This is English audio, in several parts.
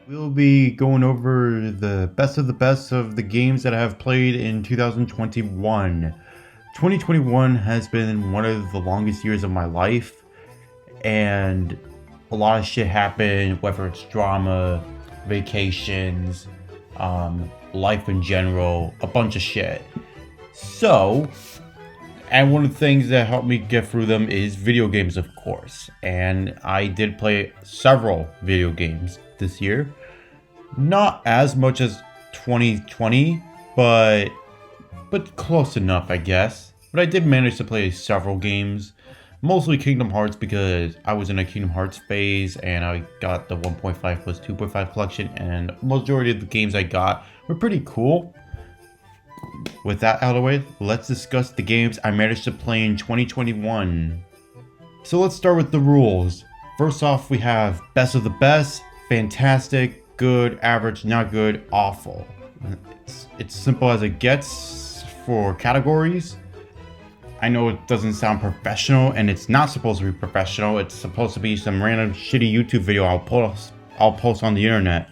We'll be going over the best of the games that I have played in 2021. 2021 has been one of the longest years of my life, and a lot of shit happened, whether it's drama, vacations, life in general, a bunch of shit. So, and one of the things that helped me get through them is video games, of course. And I did play several video games this year. Not as much as 2020, but close enough, I guess. But I did manage to play several games. Mostly Kingdom Hearts, because I was in a Kingdom Hearts phase and I got the 1.5 plus 2.5 collection, and majority of the games I got were pretty cool. With that out of the way, let's discuss the games I managed to play in 2021. So let's start with the rules. First off, we have best of the best, fantastic, good, average, not good, awful. It's simple as it gets for categories. I know it doesn't sound professional, and it's not supposed to be professional. It's supposed to be some random shitty YouTube video I'll post on the internet.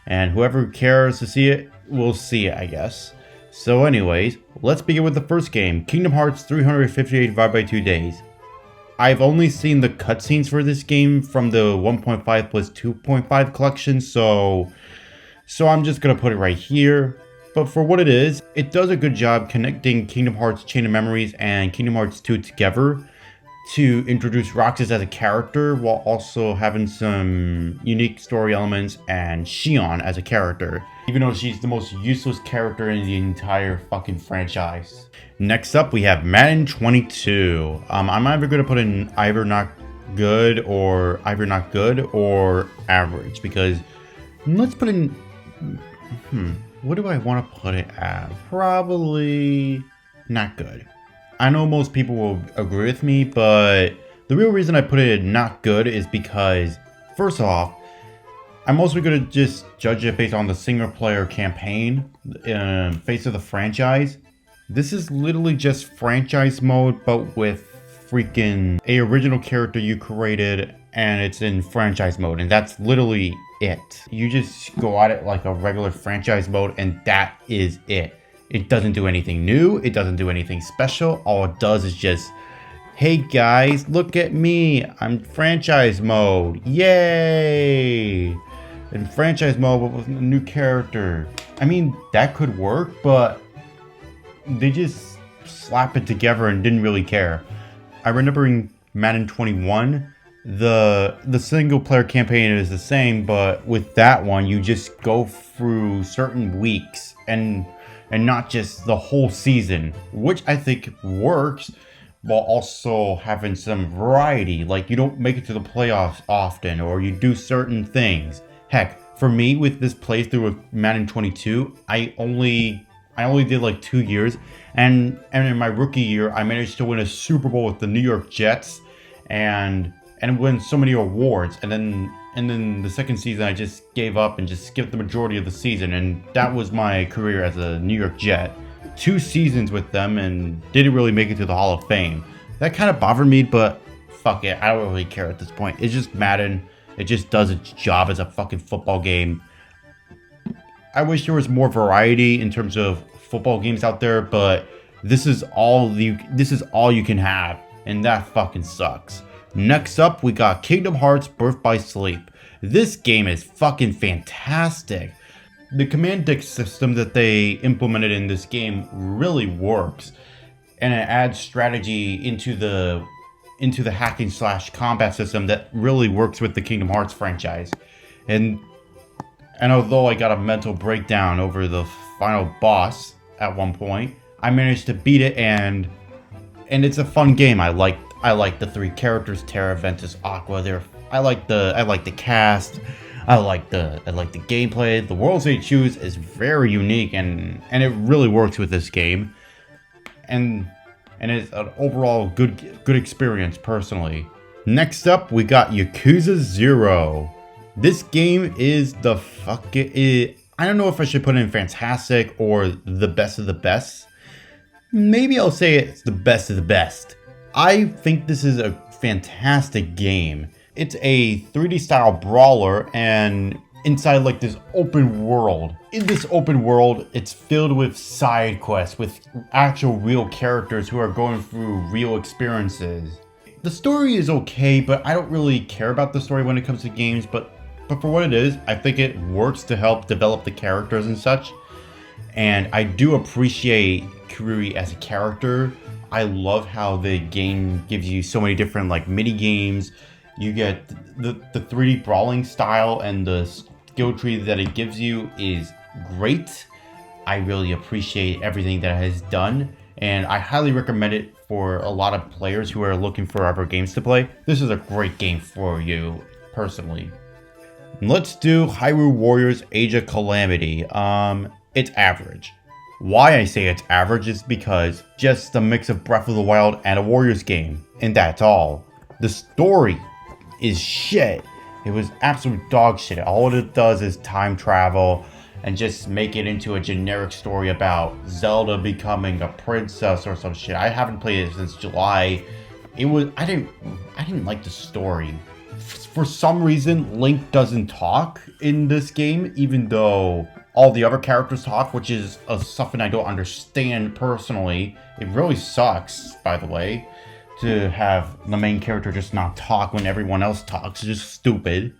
And whoever cares to see it will see it, I guess. So anyways, let's begin with the first game, Kingdom Hearts 358 divided by 2 days. I've only seen the cutscenes for this game from the 1.5 plus 2.5 collection, so I'm just gonna put it right here. But for what it is, it does a good job connecting Kingdom Hearts Chain of Memories and Kingdom Hearts 2 together to introduce Roxas as a character, while also having some unique story elements and Xion as a character, even though she's the most useless character in the entire fucking franchise. Next up, we have Madden 22. I'm either going to put in either not good or average, because let's put in, what do I want to put it at? Probably not good. I know most people will agree with me, but the real reason I put it in not good is because, first off, I'm mostly going to just judge it based on the single player campaign face of the franchise. This is literally just franchise mode, but with freaking a original character you created, and it's in franchise mode, and that's literally it. You just go at it like a regular franchise mode, and that is it. It doesn't do anything new, it doesn't do anything special. All it does is just, hey guys, look at me, I'm franchise mode, yay! In franchise mode but with a new character. I mean, that could work, but they just slap it together and didn't really care. I remember in Madden 21, the single player campaign is the same, but with that one, you just go through certain weeks and not just the whole season, which I think works, while also having some variety. Like, you don't make it to the playoffs often, or you do certain things. Heck, for me with this playthrough of Madden 22, I only did like 2 years, and in my rookie year, I managed to win a Super Bowl with the New York Jets, and win so many awards, and then the second season I just gave up and just skipped the majority of the season, and that was my career as a New York Jet. 2 seasons with them and didn't really make it to the Hall of Fame. That kind of bothered me, but fuck it, I don't really care at this point. It's just Madden. It just does its job as a fucking football game. I wish there was more variety in terms of football games out there, but this is all you can have, and that fucking sucks. Next up, we got Kingdom Hearts Birth by Sleep. This game is fucking fantastic. The command deck system that they implemented in this game really works, and it adds strategy into the hacking / combat system that really works with the Kingdom Hearts franchise. And although I got a mental breakdown over the final boss at one point, I managed to beat it, and it's a fun game. I like the 3 characters, Terra, Ventus, Aqua. I like the cast. I like the gameplay. The worlds they choose is very unique, and it really works with this game. And it's an overall good experience personally. Next up, we got Yakuza Zero. This game is the fucking... I don't know if I should put in fantastic or the best of the best. Maybe I'll say it's the best of the best. I think this is a fantastic game. It's a 3D style brawler and inside like this open world. In this open world, it's filled with side quests with actual real characters who are going through real experiences. The story is okay, but I don't really care about the story when it comes to games, but for what it is, I think it works to help develop the characters and such. And I do appreciate Kiryu as a character. I love how the game gives you so many different like mini games. You get the 3D brawling style, and the skill tree that it gives you is great. I really appreciate everything that it has done, and I highly recommend it for a lot of players who are looking for other games to play. This is a great game for you, personally. Let's do Hyrule Warriors Age of Calamity. It's average. Why I say it's average is because just a mix of Breath of the Wild and a Warriors game, and that's all. The story is shit. It was absolute dog shit. All it does is time travel and just make it into a generic story about Zelda becoming a princess or some shit. I haven't played it since July. I didn't like the story. For some reason, Link doesn't talk in this game, even though all the other characters talk, which is something I don't understand personally. It really sucks, by the way, to have the main character just not talk when everyone else talks. It's just stupid.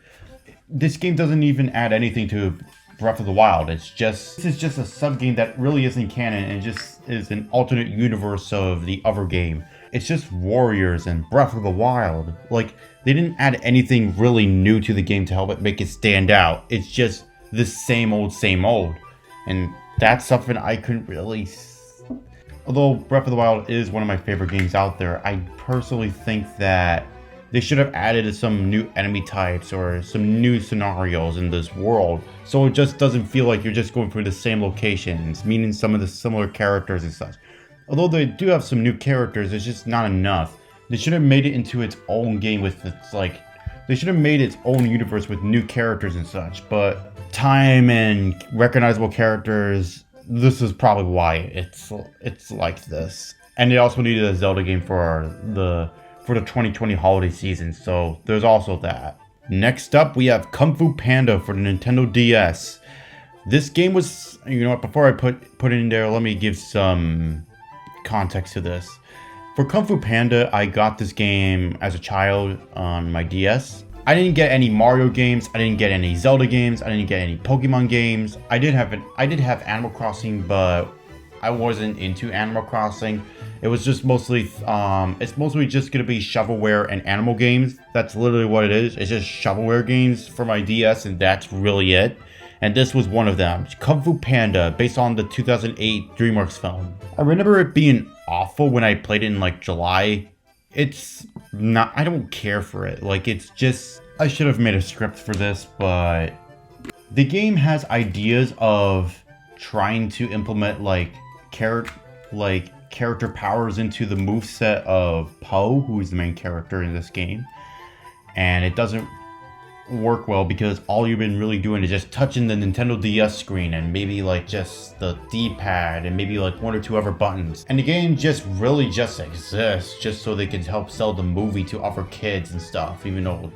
This game doesn't even add anything to Breath of the Wild. This is just a sub-game that really isn't canon and just is an alternate universe of the other game. It's just Warriors and Breath of the Wild. Like, they didn't add anything really new to the game to help it make it stand out. It's just the same old. And that's something I couldn't really... Although Breath of the Wild is one of my favorite games out there, I personally think that they should have added some new enemy types or some new scenarios in this world, so it just doesn't feel like you're just going through the same locations, meeting some of the similar characters and such. Although they do have some new characters, it's just not enough. They should have made it into its own game with its like... They should have made its own universe with new characters and such, but time and recognizable characters, this is probably why it's like this. And they also needed a Zelda game for the 2020 holiday season, so there's also that. Next up, we have Kung Fu Panda for the Nintendo DS. This game was, you know what, before I put it in there, let me give some context to this. For Kung Fu Panda, I got this game as a child on my DS. I didn't get any Mario games, I didn't get any Zelda games, I didn't get any Pokemon games. I did have Animal Crossing, but I wasn't into Animal Crossing. It was just mostly, it's mostly just gonna be shovelware and animal games. That's literally what it is. It's just shovelware games for my DS, and that's really it. And this was one of them. Kung Fu Panda, based on the 2008 DreamWorks film. I remember it being awful when I played it in like July. It's not, I don't care for it. Like, it's just, I should have made a script for this, but the game has ideas of trying to implement like character powers into the moveset of Po, who is the main character in this game. And it doesn't work well because all you've been really doing is just touching the Nintendo DS screen and maybe like just the D-pad and maybe like one or two other buttons. And the game just really just exists just so they can help sell the movie to other kids and stuff, even though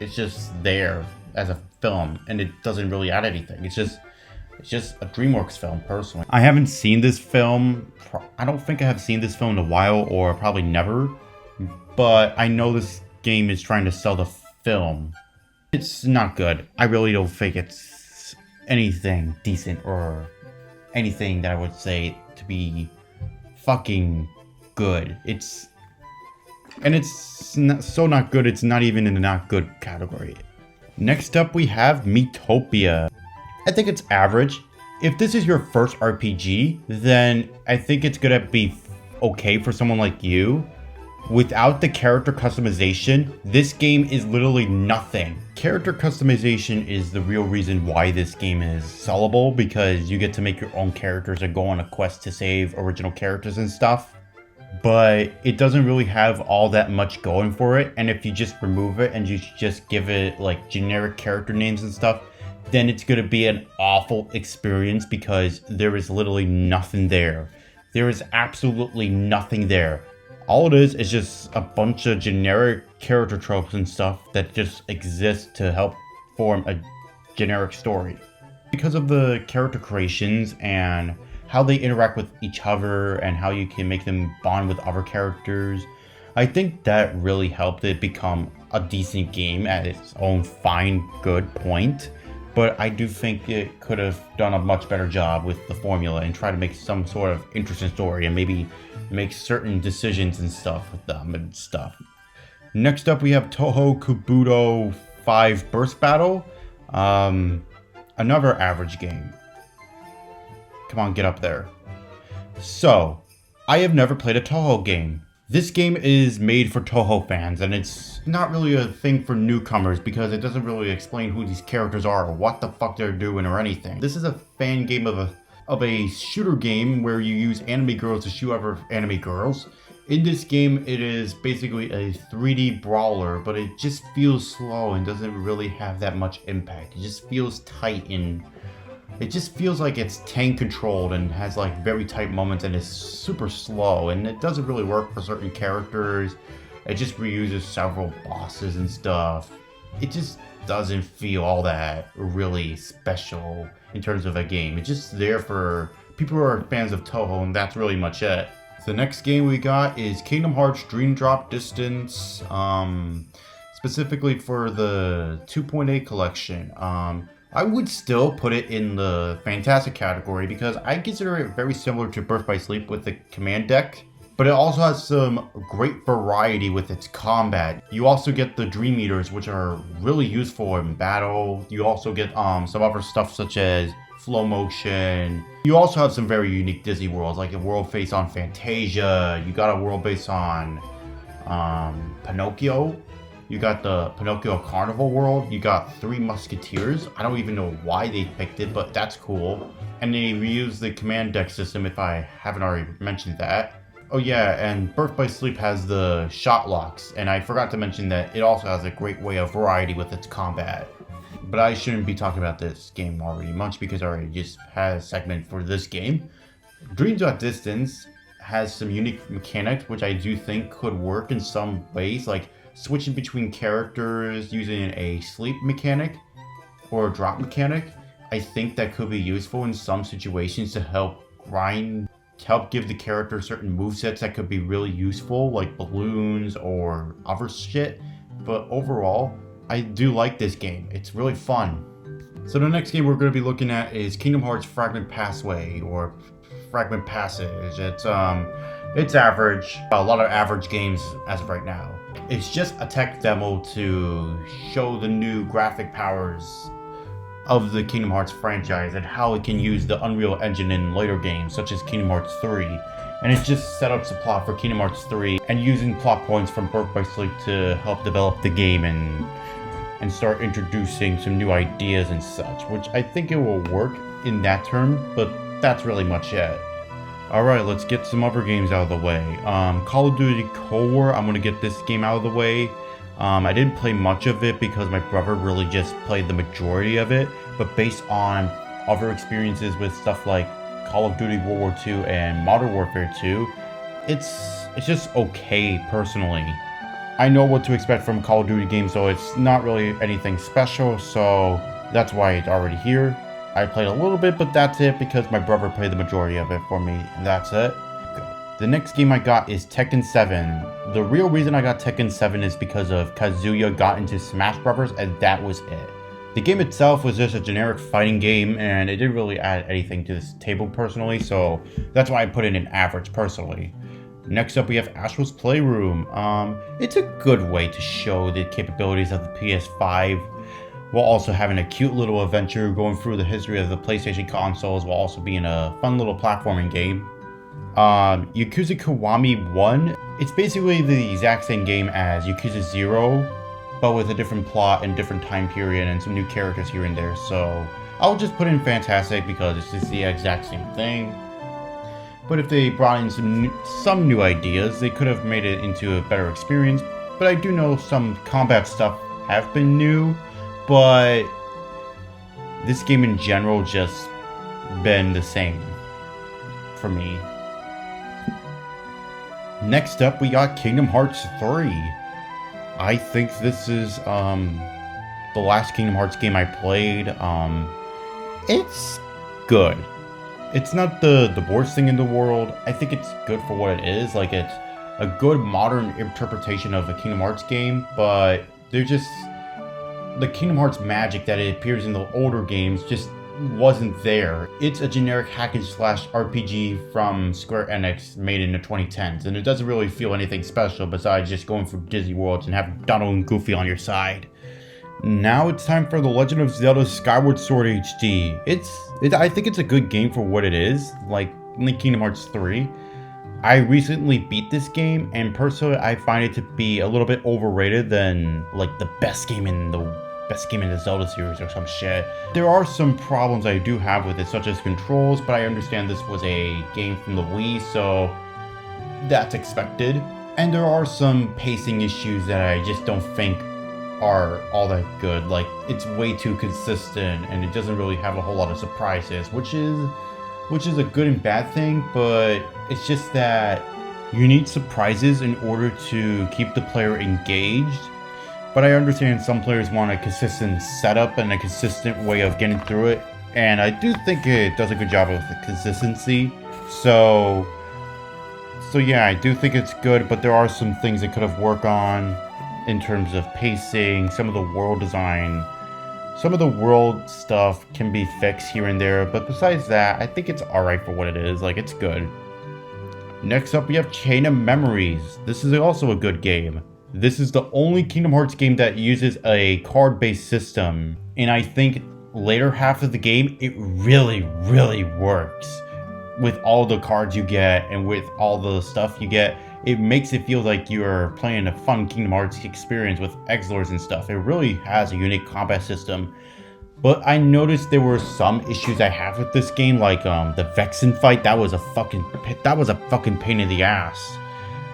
it's just there as a film and it doesn't really add anything. It's just a DreamWorks film, personally. I haven't seen this film. I don't think I have seen this film in a while, or probably never. But I know this game is trying to sell the film. It's not good. I really don't think it's anything decent or anything that I would say to be fucking good. It's not, so not good, it's not even in the not good category. Next up, we have Metopia. I think it's average. If this is your first RPG, then I think it's gonna be okay for someone like you. Without the character customization, this game is literally nothing. Character customization is the real reason why this game is sellable, because you get to make your own characters and go on a quest to save original characters and stuff. But it doesn't really have all that much going for it, and if you just remove it and you just give it like generic character names and stuff, then it's going to be an awful experience because there is literally nothing there. There is absolutely nothing there. All it is just a bunch of generic character tropes and stuff that just exist to help form a generic story. Because of the character creations and how they interact with each other and how you can make them bond with other characters, I think that really helped it become a decent game at its own fine, good point. But I do think it could have done a much better job with the formula and try to make some sort of interesting story and maybe make certain decisions and stuff with them and stuff. Next up, we have Touhou Kabuto 5 Burst Battle. Another average game. Come on, get up there. So, I have never played a Touhou game. This game is made for Touhou fans, and it's not really a thing for newcomers because it doesn't really explain who these characters are or what the fuck they're doing or anything. This is a fan game of a shooter game where you use anime girls to shoot other anime girls. In this game, it is basically a 3D brawler, but it just feels slow and doesn't really have that much impact. It just feels tight and it just feels like it's tank controlled and has like very tight moments and is super slow, and it doesn't really work for certain characters. It just reuses several bosses and stuff. It just doesn't feel all that really special in terms of a game. It's just there for people who are fans of Touhou, and that's really much it. The next game we got is Kingdom Hearts Dream Drop Distance, specifically for the 2.8 collection. I would still put it in the fantastic category because I consider it very similar to Birth by Sleep with the command deck, but it also has some great variety with its combat. You also get the Dream Eaters, which are really useful in battle. You also get some other stuff such as flow motion. You also have some very unique Disney worlds, like a world based on Fantasia. You got a world based on Pinocchio. You got the Pinocchio Carnival world. You got Three Musketeers. I don't even know why they picked it, but that's cool. And they reuse the command deck system if I haven't already mentioned that. Oh yeah, and Birth by Sleep has the shot locks. And I forgot to mention that it also has a great way of variety with its combat. But I shouldn't be talking about this game already much because I already just had a segment for this game. Dreams at Distance has some unique mechanics which I do think could work in some ways, like switching between characters using a sleep mechanic or a drop mechanic. I think that could be useful in some situations to help give the character certain movesets that could be really useful, like balloons or other shit. But overall, I do like this game. It's really fun. So the next game we're going to be looking at is Kingdom Hearts Fragment Passway or Fragment Passage. It's average. A lot of average games as of right now. It's just a tech demo to show the new graphic powers of the Kingdom Hearts franchise and how it can use the Unreal Engine in later games such as Kingdom Hearts 3. And it just set up the plot for Kingdom Hearts 3 and using plot points from Birth by Sleep to help develop the game and start introducing some new ideas and such, which I think it will work in that term, but that's really much it. Alright, let's get some other games out of the way. Call of Duty Cold War, I'm going to get this game out of the way. I didn't play much of it because my brother really just played the majority of it, but based on other experiences with stuff like Call of Duty World War II and Modern Warfare 2, it's just okay personally. I know what to expect from Call of Duty games, so it's not really anything special, so that's why it's already here. I played a little bit, but that's it because my brother played the majority of it for me, and that's it. The next game I got is Tekken 7. The real reason I got Tekken 7 is because of Kazuya got into Smash Brothers, and that was it. The game itself was just a generic fighting game, and it didn't really add anything to this table personally, so that's why I put it in average personally. Next up we have Astro's Playroom. It's a good way to show the capabilities of the PS5 while also having a cute little adventure going through the history of the PlayStation consoles while also being a fun little platforming game. Yakuza Kiwami 1, it's basically the exact same game as Yakuza Zero, but with a different plot and different time period and some new characters here and there, so I'll just put in fantastic because it's just the exact same thing. But if they brought in some new ideas, they could have made it into a better experience. But I do know some combat stuff have been new, but this game in general just been the same for me. Next up, we got Kingdom Hearts 3. I think this is the last Kingdom Hearts game I played. It's good. It's not the worst thing in the world. I think it's good for what it is. Like, it's a good modern interpretation of a Kingdom Hearts game, but they're just the Kingdom Hearts magic that it appears in the older games just wasn't there. It's a generic hack and slash RPG from Square Enix made in the 2010s, and it doesn't really feel anything special besides just going through Disney Worlds and having Donald and Goofy on your side. Now it's time for The Legend of Zelda Skyward Sword HD. I think it's a good game for what it is, like Kingdom Hearts 3. I recently beat this game, and personally I find it to be a little bit overrated than like the best game in the Zelda series or some shit. There are some problems I do have with it, such as controls, but I understand this was a game from the Wii, so that's expected. And there are some pacing issues that I just don't think are all that good. Like, it's way too consistent and it doesn't really have a whole lot of surprises, which is a good and bad thing, but it's just that you need surprises in order to keep the player engaged. But I understand some players want a consistent setup and a consistent way of getting through it, and I do think it does a good job of the consistency. So yeah, I do think it's good, but there are some things it could have worked on in terms of pacing, some of the world design. Some of the world stuff can be fixed here and there, but besides that, I think it's alright for what it is. Like, it's good. Next up, we have Chain of Memories. This is also a good game. This is the only Kingdom Hearts game that uses a card-based system, and I think later half of the game, it really, really works. With all the cards you get and with all the stuff you get, it makes it feel like you're playing a fun Kingdom Hearts experience with Exilers and stuff. It really has a unique combat system. But I noticed there were some issues I have with this game, like the Vexen fight. That was a fucking pain in the ass.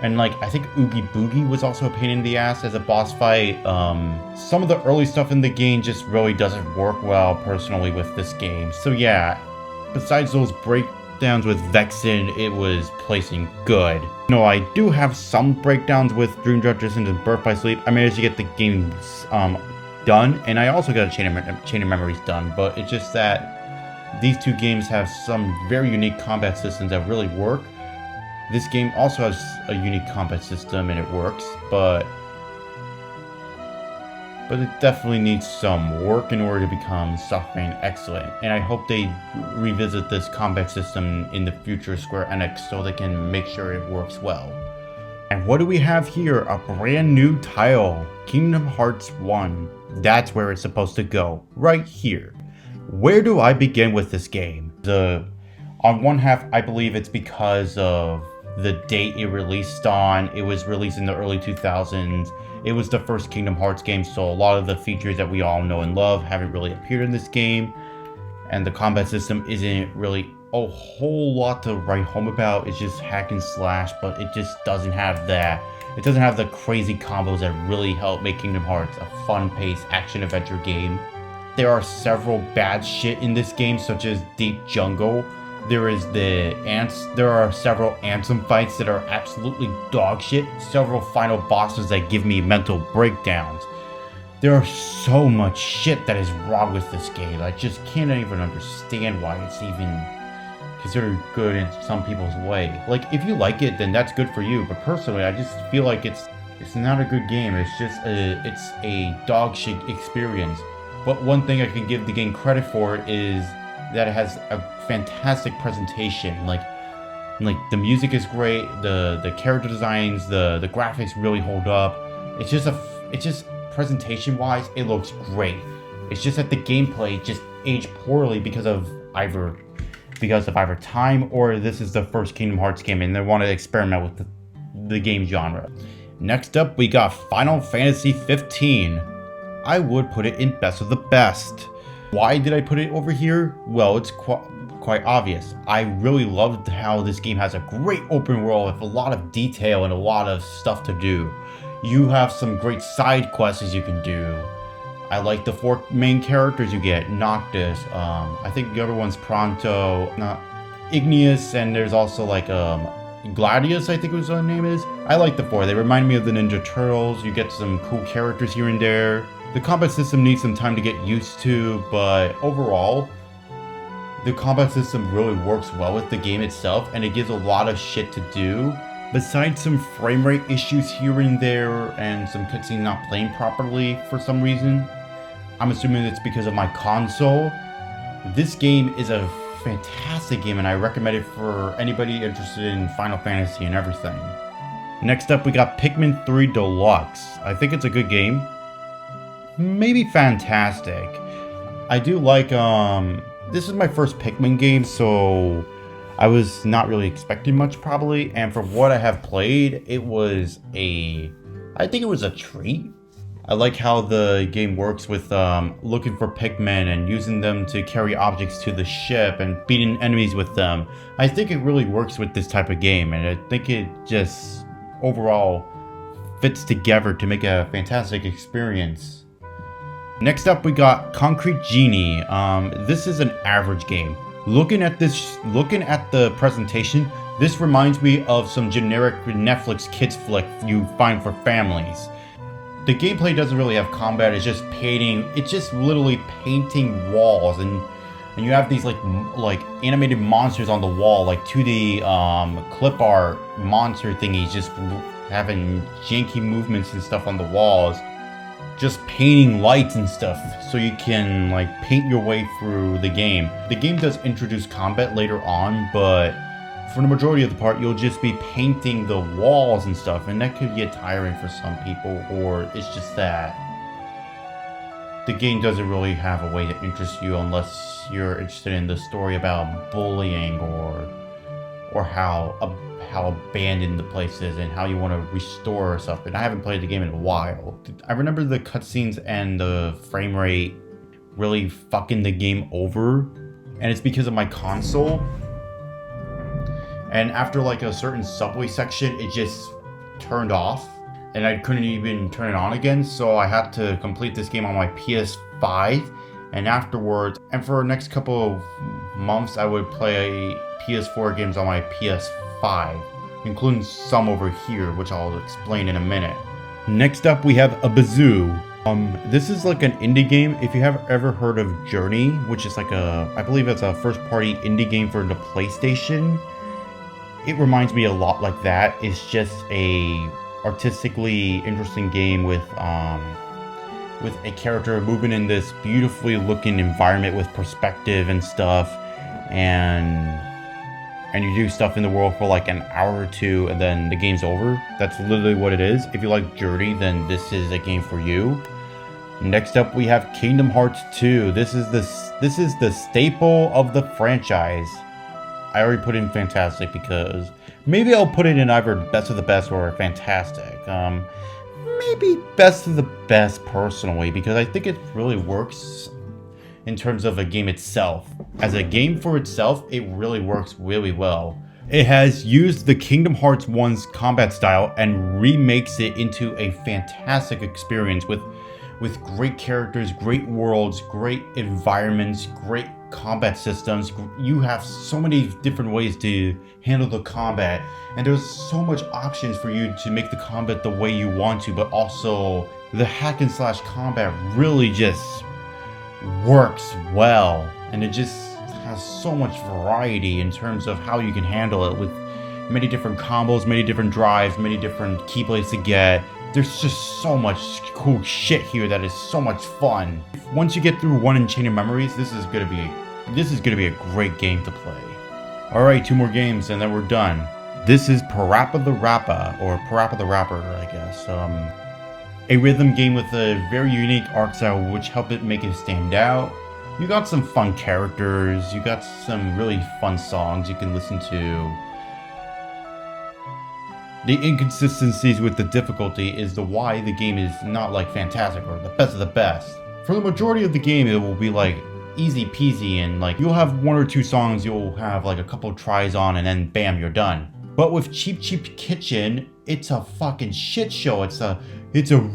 And like, I think Oogie Boogie was also a pain in the ass as a boss fight. Some of the early stuff in the game just really doesn't work well personally with this game. So yeah, besides those breakdowns with Vexen, it was placing good. No, I do have some breakdowns with Dream Drop Distance and Birth by Sleep. I managed to get the games done, and I also got a Chain of Memories done, but it's just that these two games have some very unique combat systems that really work. This game also has a unique combat system and it works, but it definitely needs some work in order to become something excellent. And I hope they revisit this combat system in the future Square Enix so they can make sure it works well. And what do we have here? A brand new title, Kingdom Hearts 1. That's where it's supposed to go, right here. Where do I begin with this game? On one half, I believe it's because of the date it released on. It was released in the early 2000s. It was the first Kingdom Hearts game, so a lot of the features that we all know and love haven't really appeared in this game. And the combat system isn't really a whole lot to write home about. It's just hack and slash, but it just doesn't have that. It doesn't have the crazy combos that really help make Kingdom Hearts a fun-paced action-adventure game. There are several bad shit in this game, such as Deep Jungle. There are several Ansem fights that are absolutely dog shit. Several final bosses that give me mental breakdowns. There are so much shit that is wrong with this game. I just can't even understand why it's even considered good in some people's way. Like, if you like it, then that's good for you. But personally, I just feel like it's not a good game. It's just a dog shit experience. But one thing I can give the game credit for is that it has a fantastic presentation. Like the music is great, the character designs, the graphics really hold up. It's just presentation wise, it looks great. It's just that the gameplay just aged poorly because of either time, or this is the first Kingdom Hearts game and they want to experiment with the game genre. Next up, we got Final Fantasy 15. I would put it in best of the best. Why did I put it over here? Well, it's quite obvious. I really loved how this game has a great open world with a lot of detail and a lot of stuff to do. You have some great side quests you can do. I like the 4 main characters you get. Noctis, I think the other one's Pronto, Igneous, and there's also like Gladius, I think was the name is. I like the 4. They remind me of the Ninja Turtles. You get some cool characters here and there. The combat system needs some time to get used to, but overall, the combat system really works well with the game itself, and it gives a lot of shit to do. Besides some frame rate issues here and there, and some cutscenes not playing properly for some reason, I'm assuming it's because of my console. This game is a fantastic game, and I recommend it for anybody interested in Final Fantasy and everything. Next up, we got Pikmin 3 Deluxe. I think it's a good game. Maybe fantastic. I do like, this is my first Pikmin game, so I was not really expecting much probably, and from what I have played, I think it was a treat. I like how the game works with looking for Pikmin and using them to carry objects to the ship and beating enemies with them. I think it really works with this type of game, and I think it just overall fits together to make a fantastic experience. Next up, we got Concrete Genie. This is an average game. Looking at the presentation, this reminds me of some generic Netflix kids flick you find for families. The gameplay doesn't really have combat. It's just painting. It's just literally painting walls, and you have these like animated monsters on the wall, like 2D clip art monster thingies, just having janky movements and stuff on the walls. Just painting lights and stuff so you can like paint your way through the game. The game does introduce combat later on, but for the majority of the part, you'll just be painting the walls and stuff, and that could get tiring for some people, or it's just that the game doesn't really have a way to interest you unless you're interested in the story about bullying or how abandoned the place is and how you want to restore stuff. And I haven't played the game in a while. I remember the cutscenes and the frame rate really fucking the game over, and it's because of my console. And after like a certain subway section, it just turned off, and I couldn't even turn it on again. So I had to complete this game on my PS5, and afterwards, and for the next couple of months, I would play PS4 games on my PS5, including some over here, which I'll explain in a minute. Next up, we have a Bazoo. This is like an indie game. If you have ever heard of Journey, which is like I believe it's a first-party indie game for the PlayStation. It reminds me a lot like that. It's just a artistically interesting game with a character moving in this beautifully looking environment with perspective and stuff, and you do stuff in the world for like an hour or two, and then the game's over. That's literally what it is. If you like Journey, then this is a game for you. Next up, we have Kingdom Hearts 2. This is the staple of the franchise. I already put in fantastic because maybe I'll put it in either best of the best or fantastic. Maybe best of the best personally, because I think it really works in terms of a game itself. As a game for itself, it really works really well. It has used the Kingdom Hearts 1's combat style and remakes it into a fantastic experience with great characters, great worlds, great environments, great combat systems. You have so many different ways to handle the combat, and there's so much options for you to make the combat the way you want to, but also the hack and slash combat really just works well, and it just has so much variety in terms of how you can handle it, with many different combos, many different drives, many different keyblades to get. There's just so much cool shit here that is so much fun. Once you get through one Enchanted Memories, this is gonna be a great game to play. Alright, 2 more games and then we're done. This is Parappa the Rapper, or Parappa the Rapper, I guess. A rhythm game with a very unique art style which helped it make it stand out. You got some fun characters, you got some really fun songs you can listen to. The inconsistencies with the difficulty is the why the game is not like fantastic or the best of the best. For the majority of the game, it will be like easy peasy, and like you'll have 1 or 2 songs you'll have like a couple tries on, and then bam, you're done. But with Cheep Cheep Kitchen, it's a fucking shit show. It's a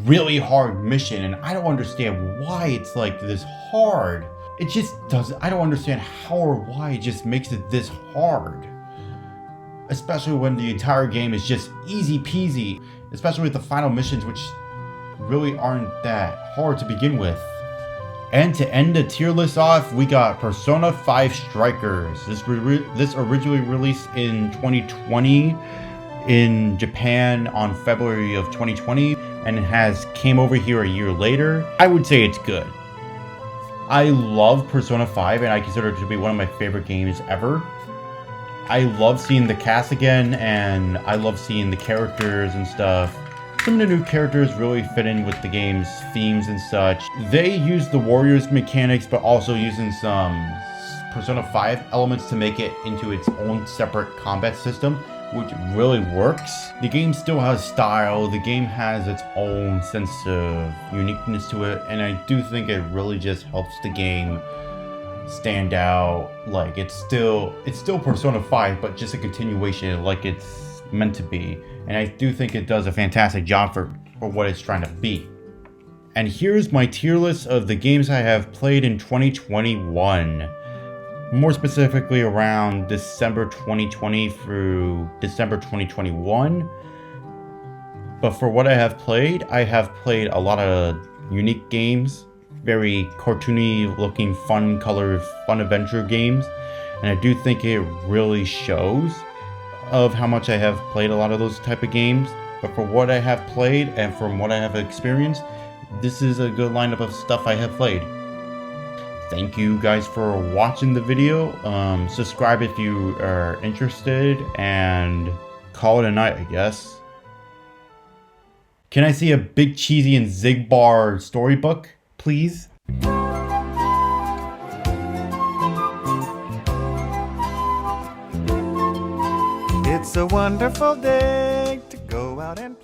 really hard mission, and I don't understand why it's like this hard. It just doesn't. I don't understand how or why it just makes it this hard. especially when the entire game is just easy peasy, especially with the final missions, which really aren't that hard to begin with. And to end the tier list off, we got Persona 5 Strikers. This originally released in 2020 in Japan on February of 2020, and it came over here a year later. I would say it's good. I love Persona 5, and I consider it to be one of my favorite games ever. I love seeing the cast again, and I love seeing the characters and stuff. Some of the new characters really fit in with the game's themes and such. They use the Warriors mechanics, but also using some Persona 5 elements to make it into its own separate combat system, which really works. The game still has style, the game has its own sense of uniqueness to it, and I do think it really just helps the game stand out. Like, it's still Persona 5, but just a continuation like it's meant to be. And I do think it does a fantastic job for what it's trying to be. And here's my tier list of the games I have played in 2021. More specifically around December 2020 through December 2021. But for what I have played a lot of unique games, very cartoony looking, fun colored, fun adventure games. And I do think it really shows of how much I have played a lot of those type of games. But for what I have played and from what I have experienced, this is a good lineup of stuff I have played. Thank you guys for watching the video. Subscribe if you are interested, and call it a night, I guess. Can I see a Big Cheesy and Zigbar storybook, please? It's a wonderful day to go out and